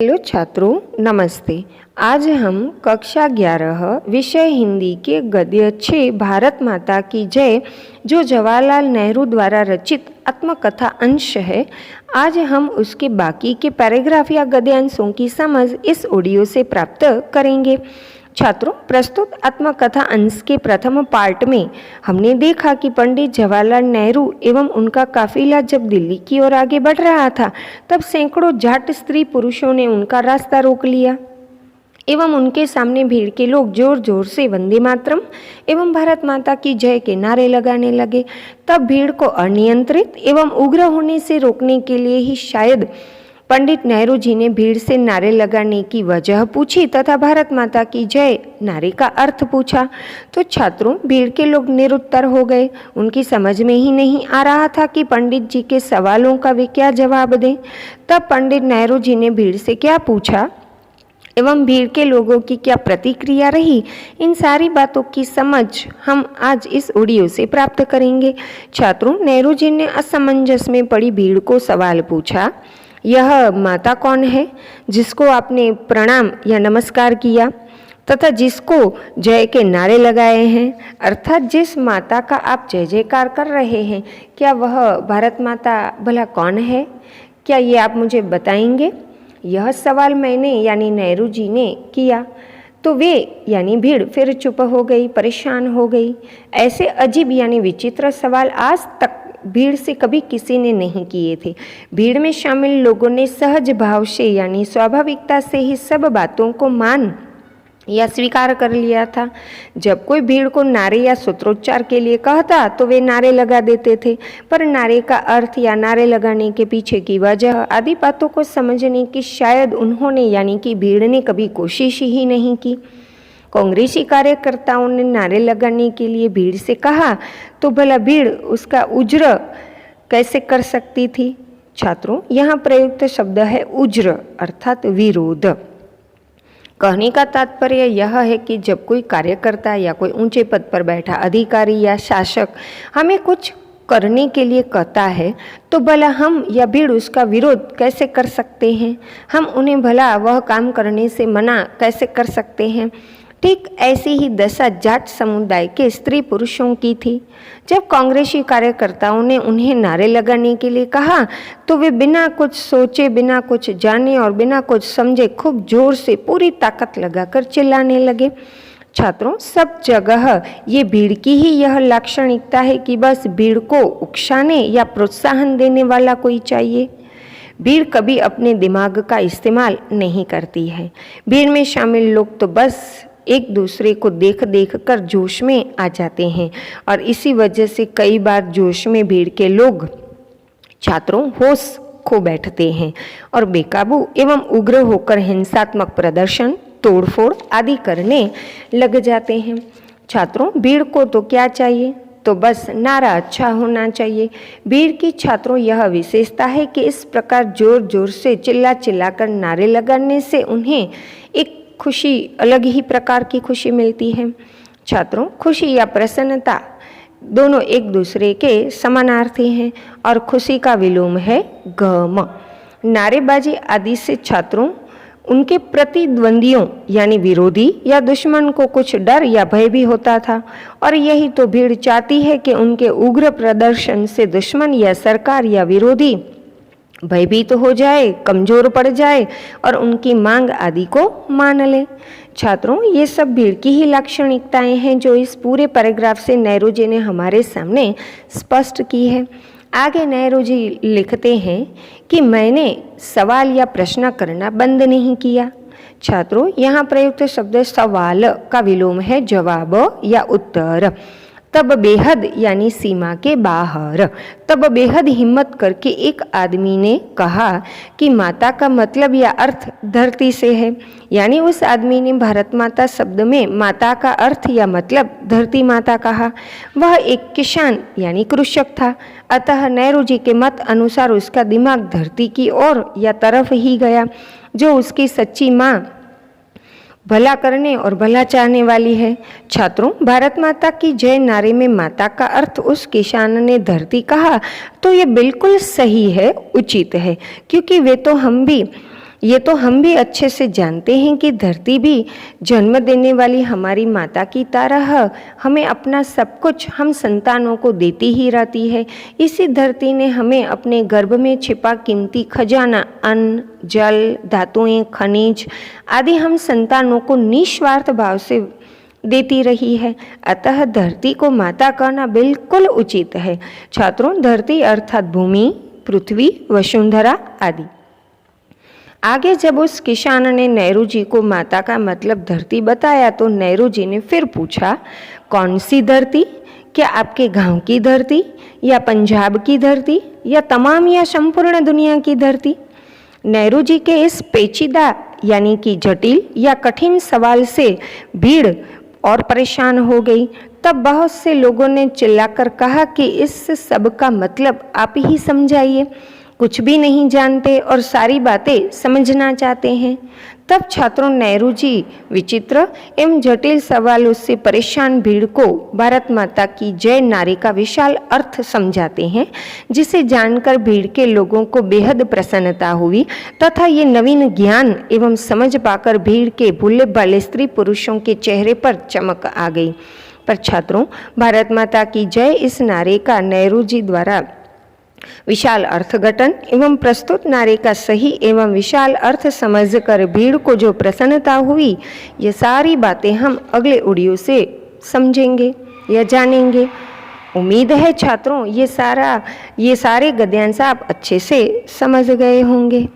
Hello छात्रों, नमस्ते। आज हम कक्षा 11 विषय हिंदी के गद्य 6 भारत माता की जय जो जवाहरलाल नेहरू द्वारा रचित आत्मकथा अंश है, आज हम उसके बाकी के पैराग्राफ या गद्यांशों की समझ इस ऑडियो से प्राप्त करेंगे। छात्रों, प्रस्तुत आत्मकथा अंश के प्रथम पार्ट में हमने देखा कि पंडित जवाहरलाल नेहरू एवं उनका काफिला जब दिल्ली की ओर आगे बढ़ रहा था, तब सैकड़ों जाट स्त्री पुरुषों ने उनका रास्ता रोक लिया एवं उनके सामने भीड़ के लोग जोर जोर से वंदे मातरम एवं भारत माता की जय के नारे लगाने लगे। तब भीड़ को अनियंत्रित एवं उग्र होने से रोकने के लिए ही शायद पंडित नेहरू जी ने भीड़ से नारे लगाने की वजह पूछी तथा भारत माता की जय नारे का अर्थ पूछा। तो छात्रों, भीड़ के लोग निरुत्तर हो गए। उनकी समझ में ही नहीं आ रहा था कि पंडित जी के सवालों का वे क्या जवाब दें। तब पंडित नेहरू जी ने भीड़ से क्या पूछा एवं भीड़ के लोगों की क्या प्रतिक्रिया रही, इन सारी बातों की समझ हम आज इस ऑडियो से प्राप्त करेंगे। छात्रों, नेहरू जी ने असमंजस में पड़ी भीड़ को सवाल पूछा, यह माता कौन है जिसको आपने प्रणाम या नमस्कार किया तथा जिसको जय के नारे लगाए हैं? अर्थात जिस माता का आप जय जयकार कर रहे हैं, क्या वह भारत माता भला कौन है? क्या ये आप मुझे बताएंगे? यह सवाल मैंने यानी नेहरू जी ने किया तो वे यानी भीड़ फिर चुप हो गई, परेशान हो गई। ऐसे अजीब यानी विचित्र सवाल आज तक भीड़ से कभी किसी ने नहीं किए थे। भीड़ में शामिल लोगों ने सहज भाव से यानी स्वाभाविकता से ही सब बातों को मान या स्वीकार कर लिया था। जब कोई भीड़ को नारे या सूत्रोच्चार के लिए कहता तो वे नारे लगा देते थे, पर नारे का अर्थ या नारे लगाने के पीछे की वजह आदि बातों को समझने की शायद उन्होंने यानी कि भीड़ ने कभी कोशिश ही नहीं की। कांग्रेसी कार्यकर्ताओं ने नारे लगाने के लिए भीड़ से कहा तो भला भीड़ उसका उज्र कैसे कर सकती थी? छात्रों, यहाँ प्रयुक्त शब्द है उज्र अर्थात विरोध। कहने का तात्पर्य यह है कि जब कोई कार्यकर्ता या कोई ऊंचे पद पर बैठा अधिकारी या शासक हमें कुछ करने के लिए कहता है तो भला हम या भीड़ उसका विरोध कैसे कर सकते हैं? हम उन्हें भला वह काम करने से मना कैसे कर सकते हैं? ठीक ऐसी ही दशा जाट समुदाय के स्त्री पुरुषों की थी। जब कांग्रेसी कार्यकर्ताओं ने उन्हें नारे लगाने के लिए कहा तो वे बिना कुछ सोचे, बिना कुछ जाने और बिना कुछ समझे खूब जोर से पूरी ताकत लगाकर चिल्लाने लगे। छात्रों, सब जगह ये भीड़ की ही यह लाक्षणिकता है कि बस भीड़ को उकसाने या प्रोत्साहन देने वाला कोई चाहिए। भीड़ कभी अपने दिमाग का इस्तेमाल नहीं करती है। भीड़ में शामिल लोग तो बस एक दूसरे को देख देख कर जोश में आ जाते हैं और इसी वजह से कई बार जोश में भीड़ के लोग छात्रों होश खो बैठते हैं और बेकाबू एवं उग्र होकर हिंसात्मक प्रदर्शन, तोड़फोड़ आदि करने लग जाते हैं। छात्रों, भीड़ को तो क्या चाहिए? तो बस नारा अच्छा होना चाहिए। भीड़ की छात्रों यह विशेषता है कि इस प्रकार जोर जोर से चिल्ला चिल्ला कर नारे लगाने से उन्हें एक खुशी, अलग ही प्रकार की खुशी मिलती है। छात्रों, खुशी या प्रसन्नता दोनों एक दूसरे के समानार्थी हैं और खुशी का विलोम है गम। नारेबाजी आदि से छात्रों उनके प्रतिद्वंदियों यानी विरोधी या दुश्मन को कुछ डर या भय भी होता था और यही तो भीड़ चाहती है कि उनके उग्र प्रदर्शन से दुश्मन या सरकार या विरोधी भयभीत हो जाए, कमजोर पड़ जाए और उनकी मांग आदि को मान ले। छात्रों, ये सब भीड़ की ही लाक्षणिकताएं हैं जो इस पूरे पैराग्राफ से नेहरू जी ने हमारे सामने स्पष्ट की है। आगे नेहरू जी लिखते हैं कि मैंने सवाल या प्रश्न करना बंद नहीं किया। छात्रों, यहाँ प्रयुक्त शब्द सवाल का विलोम है जवाब या उत्तर। तब बेहद यानी सीमा के बाहर, तब बेहद हिम्मत करके एक आदमी ने कहा कि माता का मतलब या अर्थ धरती से है। यानी उस आदमी ने भारत माता शब्द में माता का अर्थ या मतलब धरती माता कहा। वह एक किसान यानी कृषक था, अतः नेहरू जी के मत अनुसार उसका दिमाग धरती की ओर या तरफ ही गया जो उसकी सच्ची माँ भला करने और भला चाहने वाली है। छात्रों, भारत माता की जय नारे में माता का अर्थ उस किसान ने धरती कहा तो ये बिल्कुल सही है, उचित है, क्योंकि वे तो हम भी ये तो हम भी अच्छे से जानते हैं कि धरती भी जन्म देने वाली हमारी माता की तरह हमें अपना सब कुछ हम संतानों को देती ही रहती है। इसी धरती ने हमें अपने गर्भ में छिपा कीमती खजाना अन्न, जल, धातुएं, खनिज आदि हम संतानों को निस्वार्थ भाव से देती रही है। अतः धरती को माता कहना बिल्कुल उचित है। छात्रों, धरती अर्थात भूमि, पृथ्वी, वसुंधरा आदि। आगे जब उस किसान ने नेहरू जी को माता का मतलब धरती बताया तो नेहरू जी ने फिर पूछा, कौन सी धरती? क्या आपके गांव की धरती, या पंजाब की धरती, या तमाम या संपूर्ण दुनिया की धरती? नेहरू जी के इस पेचीदा यानी कि जटिल या कठिन सवाल से भीड़ और परेशान हो गई। तब बहुत से लोगों ने चिल्लाकर कहा कि इस सब का मतलब आप ही समझाइए, कुछ भी नहीं जानते और सारी बातें समझना चाहते हैं। तब छात्रों, नेहरू जी विचित्र एवं जटिल सवालों से परेशान भीड़ को भारत माता की जय नारे का विशाल अर्थ समझाते हैं, जिसे जानकर भीड़ के लोगों को बेहद प्रसन्नता हुई तथा ये नवीन ज्ञान एवं समझ पाकर भीड़ के भोले भाले स्त्री पुरुषों के चेहरे पर चमक आ गई। पर छात्रों, भारत माता की जय इस नारे का नेहरू जी द्वारा विशाल अर्थघटन एवं प्रस्तुत नारे का सही एवं विशाल अर्थ समझकर भीड़ को जो प्रसन्नता हुई, ये सारी बातें हम अगले ऑडियो से समझेंगे या जानेंगे। उम्मीद है छात्रों ये सारे गद्यांश आप अच्छे से समझ गए होंगे।